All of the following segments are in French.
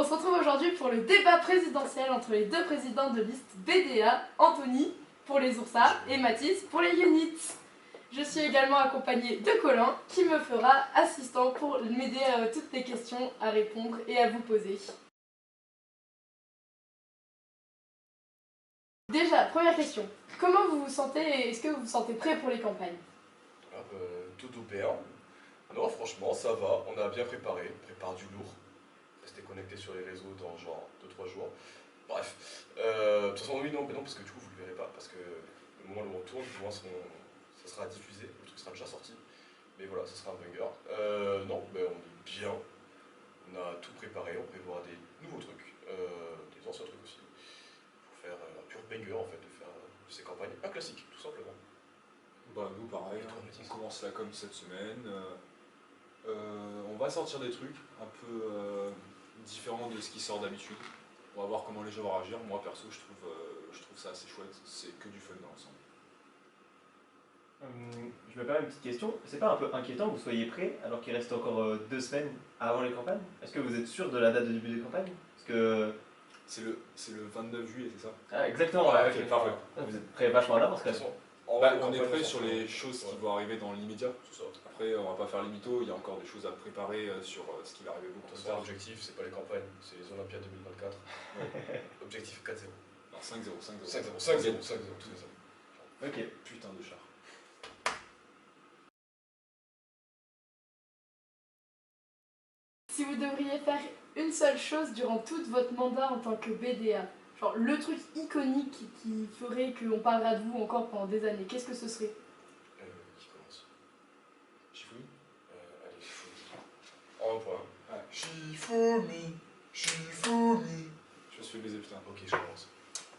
se retrouve aujourd'hui pour le débat présidentiel entre les deux présidents de liste BDA, Anthony pour les Oursards et Mathis pour les Units. Je suis également accompagnée de Colin qui me fera assistant pour m'aider à toutes les questions à répondre et à vous poser. Déjà, première question. Comment vous vous sentez et est-ce que vous vous sentez prêt pour les campagnes? Tout bien. Non, franchement, ça va. On a bien préparé. On prépare du lourd. Rester connecté sur les réseaux dans genre 2-3 jours. Bref. De toute façon, oui, non, mais non, parce que du coup, vous le verrez pas. Parce que le moment où on tourne, du moins, ça sera diffusé. Le truc sera déjà sorti. Mais voilà, ça sera un banger. Non, mais on est bien. On a tout préparé. On prévoit des nouveaux trucs. Des anciens trucs aussi. Pour faire un pur banger, en fait, de faire de ces campagnes. Un classique, tout simplement. Bah nous pareil, on commence la com cette semaine, on va sortir des trucs un peu différents de ce qui sort d'habitude. On va voir comment les gens vont réagir. Moi perso je trouve ça assez chouette, c'est que du fun dans l'ensemble. Je me permets une petite question, c'est pas un peu inquiétant que vous soyez prêts alors qu'il reste encore 2 semaines avant les campagnes? Est-ce que vous êtes sûr de la date de début des campagnes? Parce que... C'est le 29 juillet, c'est ça? Ah exactement, ouais, ok, parfait. Vous êtes prêts vachement à l'avance quand même. On est prêt sur les choses qui vont arriver dans l'immédiat. C'est ça. Après, on va pas faire les mythos, il y a encore des choses à préparer sur ce qui va arriver beaucoup plus tard. L'objectif, c'est pas les campagnes, c'est les Olympiades 2024. Objectif 4-0. Non, 5-0, 5-0, tout est ça. Ok. Putain de char. Si vous devriez faire une seule chose durant tout votre mandat en tant que BDA, genre le truc iconique qui ferait qu'on parlera de vous encore pendant des années, qu'est-ce que ce serait? Qui commence? Shifumi? Allez, Shifumi. En un point. Ouais. Shifumi. Je me suis fait baiser, putain. Ok, je commence.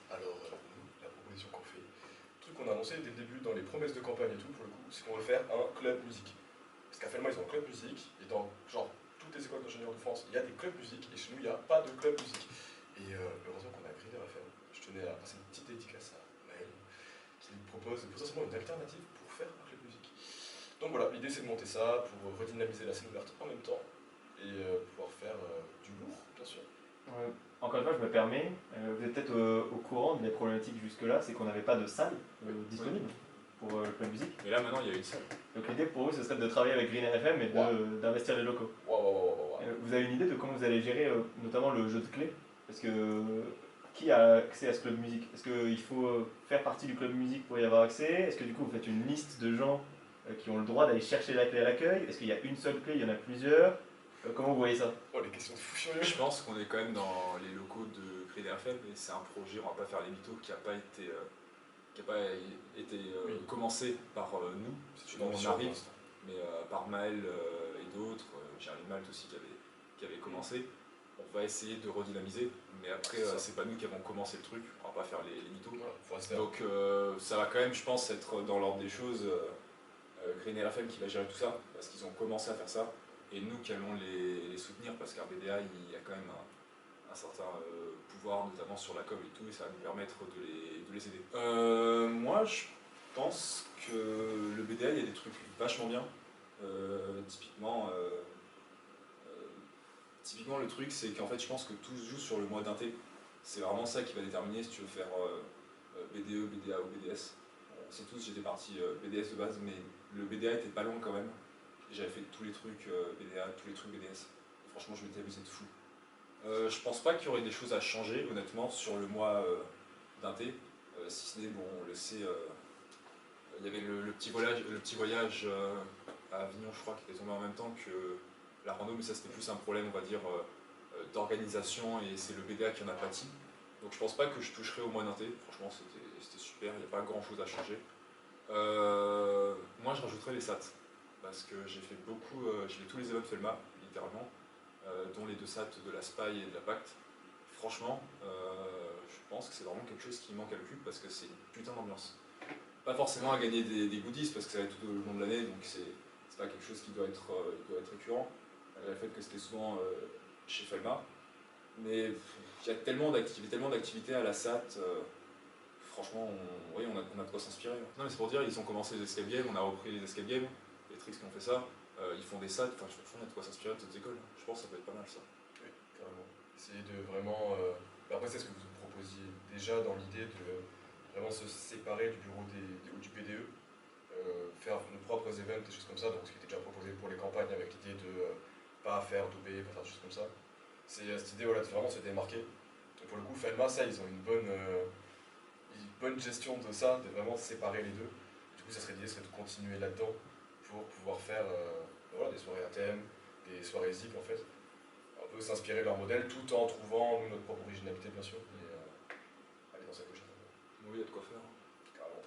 Alors, la proposition qu'on fait, le truc qu'on a annoncé dès le début dans les promesses de campagne et tout, pour le coup, c'est qu'on veut faire un club musique. Parce qu'à Felma, ils ont un club musique, et dans genre toutes les écoles d'ingénieurs de France, il y a des clubs musique, et chez nous, il n'y a pas de club musique. Et heureusement qu'on a Green RFM. Je tenais à passer une petite dédicace à Maël, qui nous propose potentiellement une alternative pour faire un club musique. Donc voilà, l'idée c'est de monter ça pour redynamiser la scène ouverte en même temps, et pouvoir faire du lourd, bien sûr. Encore une fois, je me permets, vous êtes peut-être au courant des problématiques jusque-là, c'est qu'on n'avait pas de salle disponible pour le club musique. Mais là maintenant il y a une salle. Donc l'idée pour vous, ce serait de travailler avec Green RFM et d'investir les locaux. Vous avez une idée de comment vous allez gérer notamment le jeu de clés? Parce que qui a accès à ce club musique? Est-ce qu'il faut faire partie du club musique pour y avoir accès? Est-ce que du coup vous faites une liste de gens qui ont le droit d'aller chercher la clé à l'accueil? Est-ce qu'il y a une seule clé, il y en a plusieurs? Comment vous voyez ça? Oh, les questions de fou furieux. Je pense qu'on est quand même dans les locaux de Green RFM et c'est un projet, on va pas faire les mythos, qui n'a pas été commencé par nous, c'est on arrive, mais par Maël et d'autres, Jerry Malte aussi qui avait commencé. On va essayer de redynamiser, mais après c'est pas nous qui avons commencé le truc, on va pas faire les mythos. Voilà, donc ça va quand même, je pense, être dans l'ordre des choses, Green RFM qui va gérer tout ça, parce qu'ils ont commencé à faire ça, et nous qui allons les soutenir, parce qu'à BDA il y a quand même un certain pouvoir, notamment sur la com et tout, et ça va nous permettre de les aider. Moi je pense que le BDA il y a des trucs vachement bien, Typiquement, le truc, c'est qu'en fait, je pense que tout se joue sur le mois d'inté. C'est vraiment ça qui va déterminer si tu veux faire BDE, BDA ou BDS. On sait tous, j'étais parti BDS de base, mais le BDA était pas loin quand même. J'avais fait tous les trucs BDA, tous les trucs BDS. Et franchement, je m'étais amusé de fou. Je pense pas qu'il y aurait des choses à changer, honnêtement, sur le mois d'inté. Si ce n'est, bon, on le sait, il y avait le petit voyage à Avignon, je crois, qui était tombé en même temps que la rando, mais ça c'était plus un problème, on va dire, d'organisation, et c'est le BDA qui en a pâti. Donc je pense pas que je toucherai au mois d'inté, franchement c'était super, il n'y a pas grand chose à changer. Moi je rajouterais les SAT, parce que j'ai fait tous les events Felma, littéralement, dont les 2 SAT de la SPY et de la Pacte. Franchement, je pense que c'est vraiment quelque chose qui manque à le cul, parce que c'est une putain d'ambiance. Pas forcément à gagner des goodies, parce que ça va être tout au long de l'année, donc c'est pas quelque chose qui doit être récurrent. Le fait que c'était souvent chez Felma, mais il y a tellement d'activités à la SAT, franchement, on a de quoi s'inspirer. Non mais c'est pour dire, ils ont commencé les escape games, on a repris les escape games, les tricks qui ont fait ça, ils font des SAT, enfin franchement on a de quoi s'inspirer de cette école, je pense que ça peut être pas mal ça. Oui, carrément. Essayer de vraiment... après, c'est ce que vous proposiez déjà dans l'idée de vraiment se séparer du bureau ou du BDE, faire nos propres events, des choses comme ça, donc ce qui était déjà proposé pour les campagnes avec l'idée de pas faire d'OB, pas faire des choses comme ça. C'est cette idée voilà, de vraiment se démarquer. Donc pour le coup, Felma, ça, ils ont une bonne gestion de ça, de vraiment séparer les deux. Du coup, l'idée serait de continuer là-dedans pour pouvoir faire voilà, des soirées à thème, des soirées zip en fait. On peut s'inspirer de leur modèle tout en trouvant notre propre originalité bien sûr. Et aller dans cette logique. Oui, il y a de quoi faire. Carrément.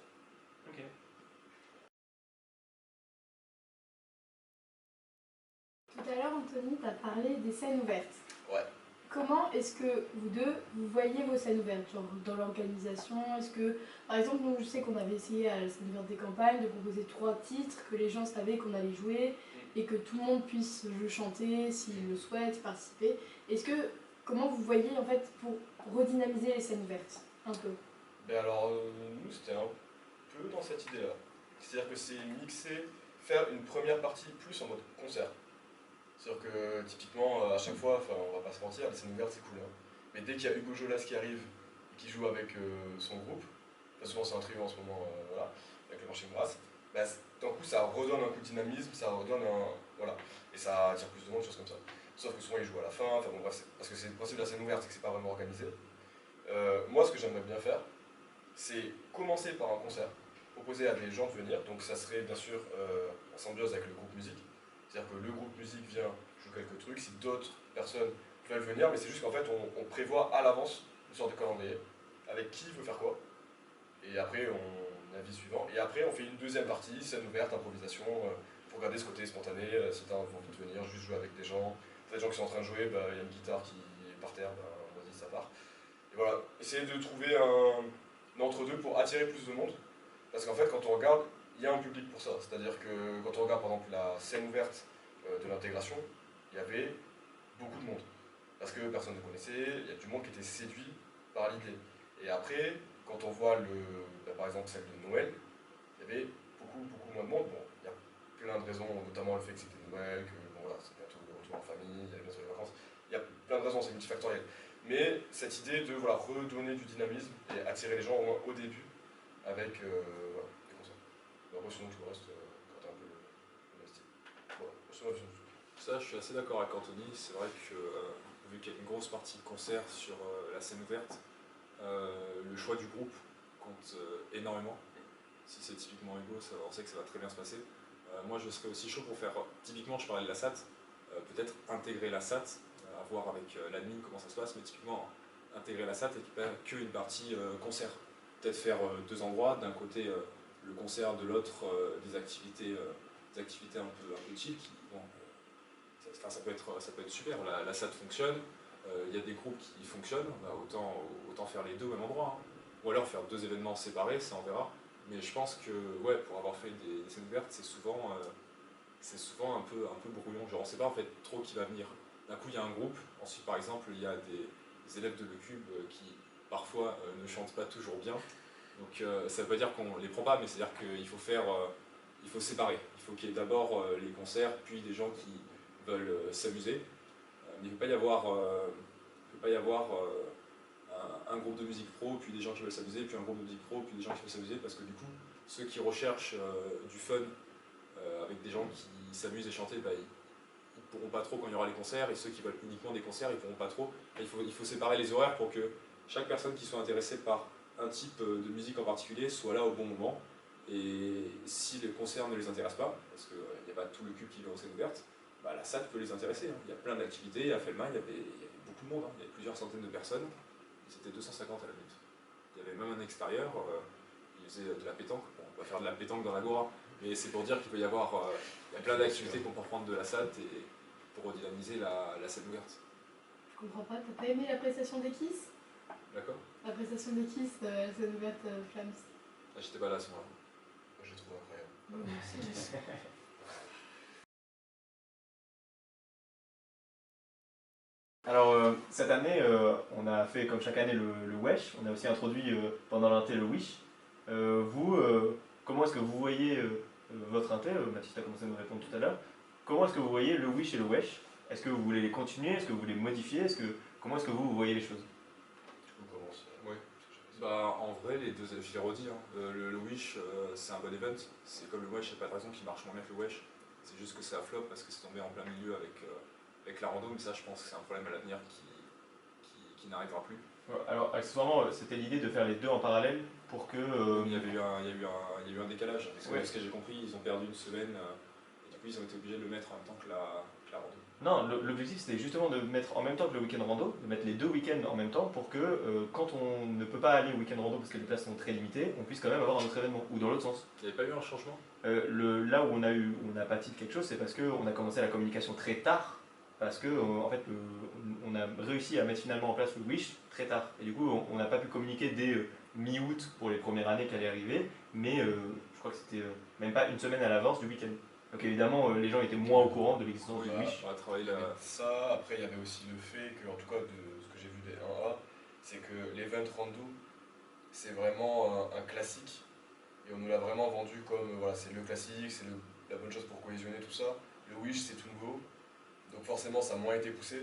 Ok. Tout à l'heure, Anthony, tu as parlé des scènes ouvertes. Ouais. Comment est-ce que vous deux, vous voyez vos scènes ouvertes, genre dans l'organisation? Est-ce que, par exemple, nous, je sais qu'on avait essayé à la scène ouverte des campagnes de proposer 3 titres, que les gens savaient qu'on allait jouer et que tout le monde puisse le chanter s'il le souhaite, participer. Comment vous voyez en fait pour redynamiser les scènes ouvertes un peu? Ben alors, nous, c'était un peu dans cette idée-là. C'est-à-dire que c'est mixer, faire une première partie plus en mode concert. C'est-à-dire que typiquement, à chaque fois, enfin, on va pas se mentir, les scènes ouvertes c'est cool. Hein. Mais dès qu'il y a Hugo Jolas qui arrive et qui joue avec son groupe, souvent c'est un trio en ce moment, voilà, avec le marché de grâce, bah, d'un coup ça redonne un coup de dynamisme, ça redonne un. Voilà. Et ça attire plus de monde, choses comme ça. Sauf que souvent ils jouent à la fin, enfin bon bref, parce que c'est le principe de la scène ouverte, c'est que c'est pas vraiment organisé. Moi ce que j'aimerais bien faire, c'est commencer par un concert, proposer à des gens de venir, donc ça serait bien sûr en symbiose avec le groupe musique. C'est-à-dire que le groupe musique vient, joue quelques trucs, si d'autres personnes veulent venir, mais c'est juste qu'en fait on prévoit à l'avance une sorte de calendrier, avec qui veut faire quoi, et après on avise suivant, et après on fait une deuxième partie, scène ouverte, improvisation, pour garder ce côté spontané, si t'as envie de venir, juste jouer avec des gens, t'as des gens qui sont en train de jouer, bah, y a une guitare qui est par terre, bah, vas-y ça part. Et voilà, essayer de trouver un entre-deux pour attirer plus de monde, parce qu'en fait quand on regarde, il y a un public pour ça. C'est-à-dire que quand on regarde par exemple la scène ouverte de l'intégration, il y avait beaucoup de monde. Parce que personne ne connaissait, il y a du monde qui était séduit par l'idée. Et après, quand on voit par exemple celle de Noël, il y avait beaucoup moins de monde. Bon, il y a plein de raisons, notamment le fait que c'était Noël, que bon, voilà, c'est bientôt le retour en famille, il y a bientôt les vacances. Il y a plein de raisons, c'est multifactoriel. Mais cette idée de voilà, redonner du dynamisme et attirer les gens au moins au début avec voilà, des concerts. Après, sinon, tout le reste, quand un peu le style. Voilà, c'est ma vision. Ça, je suis assez d'accord avec Anthony. C'est vrai que, vu qu'il y a une grosse partie de concert sur la scène ouverte, le choix du groupe compte énormément. Si c'est typiquement Hugo, on sait que ça va très bien se passer. Moi, je serais aussi chaud pour faire, typiquement, je parlais de la SAT, peut-être intégrer la SAT, à voir avec l'admin comment ça se passe, mais typiquement, intégrer la SAT et pas qu'une partie concert. Peut-être faire 2 endroits, d'un côté le concert, de l'autre des activités un peu chill qui, bon, ça peut être super. La SAT fonctionne, il y a des groupes qui fonctionnent, bah, autant faire les deux au même endroit. Hein. Ou alors faire 2 événements séparés, ça on verra. Mais je pense que ouais, pour avoir fait des scènes ouvertes, c'est souvent un peu brouillon. Genre on sait pas en fait trop qui va venir. D'un coup il y a un groupe, ensuite par exemple il y a des élèves de l'E-Cube qui parfois ne chantent pas toujours bien. Donc ça veut pas dire qu'on les prend pas, mais c'est-à-dire qu'il faut il faut séparer. Il faut qu'il y ait d'abord les concerts, puis des gens qui veulent s'amuser. Mais il ne peut pas y avoir un groupe de musique pro, puis des gens qui veulent s'amuser, puis un groupe de musique pro, puis des gens qui veulent s'amuser, parce que du coup, ceux qui recherchent du fun avec des gens qui s'amusent et chantent, bah, ils pourront pas trop quand il y aura les concerts, et ceux qui veulent uniquement des concerts, ils pourront pas trop. Il faut séparer les horaires pour que chaque personne qui soit intéressée par un type de musique en particulier soit là au bon moment. Et si le concert ne les intéresse pas, parce qu'il n'y a pas tout le cube qui va aux scènes ouvertes, bah, la SAT peut les intéresser. Hein. Il y a plein d'activités, à Felma, il y avait beaucoup de monde, hein. Il y avait plusieurs centaines de personnes, c'était 250 à la minute. Il y avait même un extérieur, il faisait de la pétanque. Bon, on va faire de la pétanque dans l'Agora, mais c'est pour dire qu'il peut y avoir il y a plein d'activités qu'on peut reprendre de la SAT et pour redynamiser la scène ouverte. Je comprends pas, t'as pas aimé la prestation des Kiss? D'accord. La prestation des Kiss, la scène ouverte Flams. Ah, j'étais pas là à ce moment-là. Moi, j'ai trouvé incroyable. Moi aussi. Alors, cette année, on a fait comme chaque année le Wesh, on a aussi introduit pendant l'inté le Wish. Vous, comment est-ce que vous voyez votre inté Mathis a commencé à nous répondre tout à l'heure. Comment est-ce que vous voyez le Wish et le Wesh Est-ce que vous voulez les continuer? Est-ce que vous voulez modifier? Comment est-ce que vous voyez les choses? On commence. Ouais. Bah, en vrai, les deux, je l'ai redit, hein. Le Wish, c'est un bon event. C'est comme le Wesh, il n'y a pas de raison qu'il marche moins bien que le Wesh. C'est juste que c'est à flop parce que c'est tombé en plein milieu avec la rando, mais ça, je pense que c'est un problème à l'avenir qui n'arrivera plus. Alors, accessoirement, c'était l'idée de faire les deux en parallèle pour que. Il y a eu un décalage. Parce que, ce que j'ai compris, ils ont perdu une semaine et du coup, ils ont été obligés de le mettre en même temps que la rando. Non, l'objectif c'était justement de mettre en même temps que le week-end rando, de mettre les deux week-ends en même temps pour que quand on ne peut pas aller au week-end rando parce que les places sont très limitées, on puisse quand même avoir un autre événement, ou dans l'autre sens. Il n'y avait pas eu un changement? Là où on a pâti de quelque chose, c'est parce qu'on a commencé la communication très tard, parce que en fait on a réussi à mettre finalement en place le Wish très tard. Et du coup on n'a pas pu communiquer dès mi-août pour les premières années qui allaient arriver, mais je crois que c'était même pas une semaine à l'avance du week-end. Donc évidemment, les gens étaient moins au courant de l'existence du Wish. Ça, après, il y avait aussi le fait que, en tout cas, de ce que j'ai vu des 1A, c'est que l'event rando, c'est vraiment un classique. Et on nous l'a vraiment vendu comme, voilà, c'est le classique, c'est la bonne chose pour cohésionner, tout ça. Le Wish, c'est tout nouveau. Donc forcément, ça a moins été poussé.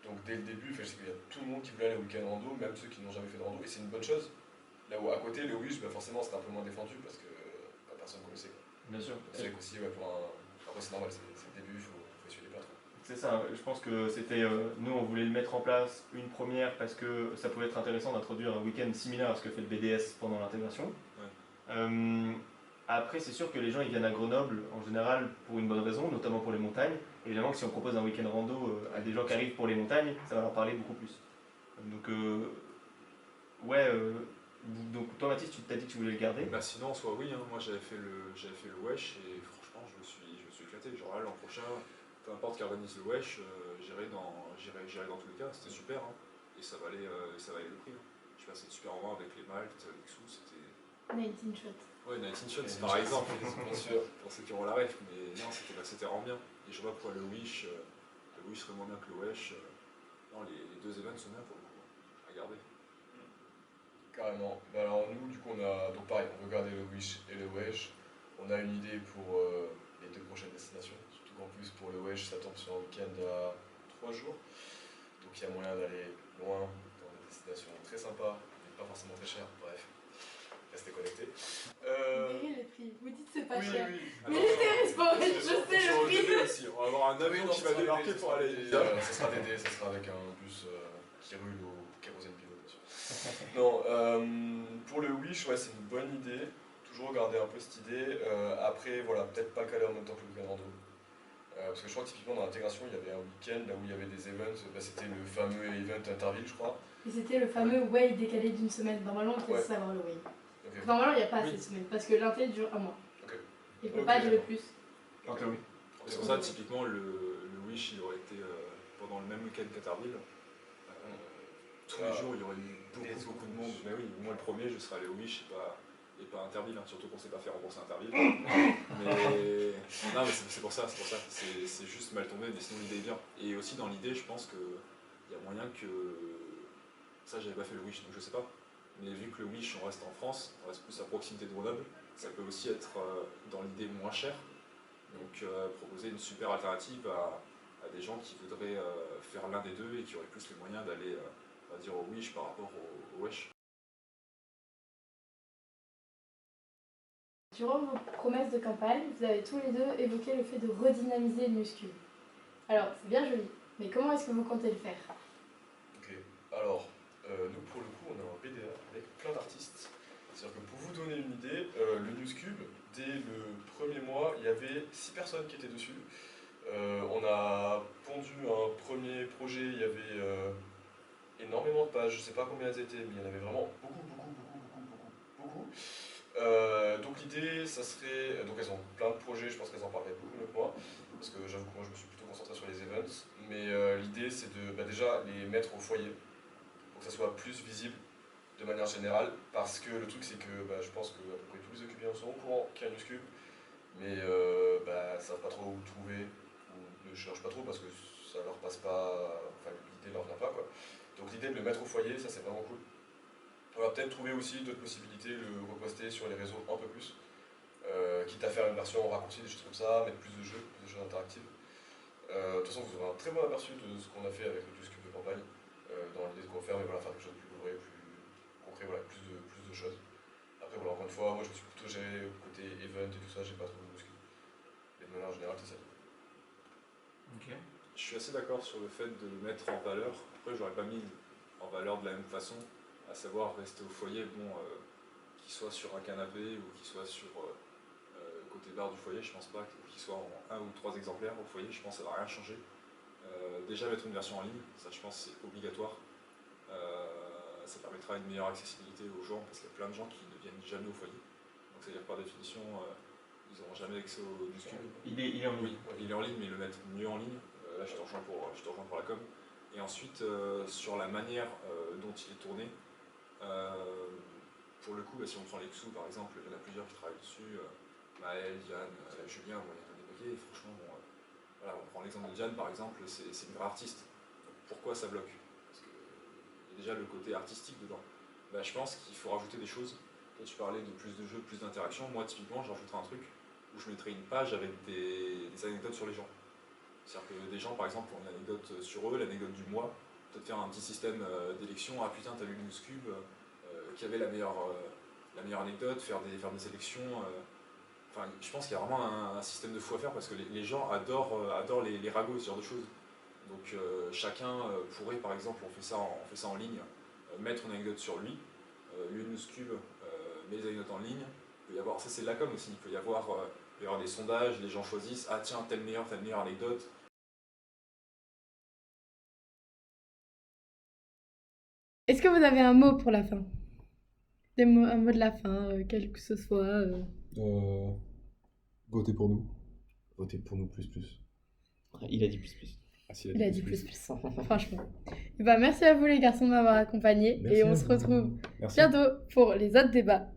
Donc dès le début, je sais qu'il y a tout le monde qui voulait aller au week-end rando, même ceux qui n'ont jamais fait de rando. Et c'est une bonne chose. Là où à côté, le Wish, forcément, c'était un peu moins défendu parce que personne ne connaissait. Bien sûr. C'est vrai qu'aussi, après c'est normal, c'est le début, il faut essuyer les patrons. C'est ça, je pense que c'était. Nous, on voulait le mettre en place une première parce que ça pouvait être intéressant d'introduire un week-end similaire à ce que fait le BDS pendant l'intégration. Ouais. Après, c'est sûr que les gens ils viennent à Grenoble en général pour une bonne raison, notamment pour les montagnes. Évidemment que si on propose un week-end rando à des gens qui arrivent pour les montagnes, ça va leur parler beaucoup plus. Donc, donc toi Mathis, tu t'as dit que tu voulais le garder? Bah sinon, en soi, oui, hein. Moi j'avais fait le Wesh et franchement, je me suis éclaté. Genre là, l'an prochain, peu importe qui organise le Wesh, j'irai dans tous les cas, c'était super, hein. Et ça valait le prix, hein. Je passais de super moments avec les Maltes, les Xou, c'était. 19 Shots. Ouais, 19 Shots, par exemple, bien sûr, pour ceux qui auront la ref, mais non, c'était vraiment bien. Et je vois pourquoi le Wish serait moins bien que le Wesh. Non, les deux events sont bien pour le coup, à garder. Carrément. Alors nous, du coup, donc pareil, on veut garder le Wish et le Wesh. On a une idée pour les deux prochaines destinations. Surtout qu'en plus, pour le Wesh, ça tombe sur un week-end à 3 jours. Donc il y a moyen d'aller loin, dans des destinations très sympas, mais pas forcément très chères. Bref, restez connectés. Verrez les prix, vous dites c'est pas cher. Oui. Mais les sport, je sais le prix. Aussi. On va avoir un avion qui va débarquer pour aller. Ça sera d'été, ça sera avec un bus qui roule au kérosène bio, bien sûr. Non, pour le Wish, ouais, c'est une bonne idée. Toujours garder un peu cette idée. Après, voilà, peut-être pas caler en même temps que le week-end rando. Parce que je crois que typiquement dans l'intégration, il y avait un week-end là où il y avait des events. C'était le fameux event Interville, je crois. Et c'était le fameux Way décalé d'une semaine. Normalement, on peut savoir le Way. Okay. Normalement, il n'y a pas assez de semaines parce que l'inté dure un mois. Okay. Il ne peut pas durer plus. En théorie. C'est pour ça, typiquement, le Wish, il aurait été pendant le même week-end qu'Interville. Tous les jours, il y aurait eu beaucoup de monde. Mais oui, moi le premier, je serais allé au Wish et pas à Interville, hein. Surtout qu'on ne s'est pas fait rembourser Interville. mais non, mais c'est pour ça. C'est juste mal tombé, mais sinon l'idée est bien. Et aussi dans l'idée, je pense qu'il y a moyen que. Ça, j'avais pas fait le Wish, donc je sais pas. Mais vu que le Wish, on reste en France, on reste plus à proximité de Grenoble, ça peut aussi être dans l'idée moins cher. Donc proposer une super alternative à des gens qui voudraient faire l'un des deux et qui auraient plus les moyens d'aller on va dire au Wish par rapport au Wesh. Durant vos promesses de campagne, vous avez tous les deux évoqué le fait de redynamiser le muscu. Alors, c'est bien joli, mais comment est-ce que vous comptez le faire? Ok, alors, nous pour le coup, on a un PDA avec plein d'artistes. C'est-à-dire que pour vous donner une idée, le Newscube, dès le premier mois, il y avait 6 personnes qui étaient dessus. On a pondu un premier projet, il y avait énormément de pages, je ne sais pas combien elles étaient, mais il y en avait vraiment beaucoup. Donc l'idée, ça serait, donc elles ont plein de projets, je pense qu'elles en parleraient beaucoup mieux que moi, parce que j'avoue que moi je me suis plutôt concentré sur les events, mais l'idée c'est de déjà les mettre au foyer, pour que ça soit plus visible de manière générale, parce que le truc c'est que je pense que à peu près tous les occupants sont au courant qu'il y a un Newscube, mais ne savent pas trop où trouver, ou ne cherchent pas trop parce que ça leur passe pas, enfin l'idée leur vient pas quoi. Donc l'idée de le mettre au foyer, ça c'est vraiment cool. On va peut-être trouver aussi d'autres possibilités, le reposter sur les réseaux un peu plus, quitte à faire une version raccourcie, des choses comme ça, mettre plus de jeux interactifs. De toute façon, vous aurez un très bon aperçu de ce qu'on a fait avec le Cube de campagne, dans l'idée de quoi faire, mais voilà, faire quelque chose de plus coloré, plus concret, voilà, plus de choses. Après, voilà, encore une fois, moi je me suis plutôt géré côté event et tout ça, j'ai pas trop de bouscule. Mais de manière générale, c'est ça. Ok. Je suis assez d'accord sur le fait de le mettre en valeur. Après, j'aurais pas mis en valeur de la même façon, à savoir rester au foyer, qu'il soit sur un canapé ou qu'il soit sur côté bar du foyer, je pense pas qu'il soit en 1 ou 3 exemplaires au foyer, je pense que ça va rien changer. Déjà mettre une version en ligne, ça je pense c'est obligatoire. Ça permettra une meilleure accessibilité aux gens parce qu'il y a plein de gens qui ne viennent jamais au foyer. Donc c'est-à-dire par définition, ils n'auront jamais accès au Cube. Il est en ligne. Oui, il est en ligne, mais le mettre mieux en ligne. Là je te rejoins pour la com. Et ensuite, sur la manière dont il est tourné, pour le coup, si on prend les Xou par exemple, il y en a plusieurs qui travaillent dessus. Maël, Diane, Julien, il y en a des paquets. Franchement, voilà, on prend l'exemple de Diane par exemple, c'est une vraie artiste. Donc, pourquoi ça bloque? Parce qu'il y a déjà le côté artistique dedans. Je pense qu'il faut rajouter des choses. Toi, tu parlais de plus de jeux, plus d'interaction. Moi, typiquement, j'ajouterais un truc où je mettrais une page avec des anecdotes sur les gens. C'est-à-dire que des gens, par exemple, ont une anecdote sur eux, l'anecdote du mois, peut-être faire un petit système d'élection. Ah putain, t'as vu le Cube, qui avait la meilleure anecdote, faire des sélections. Enfin, je pense qu'il y a vraiment un système de fou à faire parce que les gens adorent les ragots, ce genre de choses. Donc chacun pourrait, par exemple, on fait ça en ligne, mettre une anecdote sur lui, Cube met les anecdotes en ligne. Il peut y avoir, ça c'est de la com aussi, il peut y avoir des sondages, les gens choisissent, ah tiens, telle meilleure anecdote. Est-ce que vous avez un mot pour la fin? Un mot de la fin, quel que ce soit. Votez pour nous. Votez pour nous plus. Il a dit plus. Ah, si, Il a dit plus. Franchement. Et merci à vous les garçons de m'avoir accompagné. Merci et on se retrouve bientôt pour les autres débats.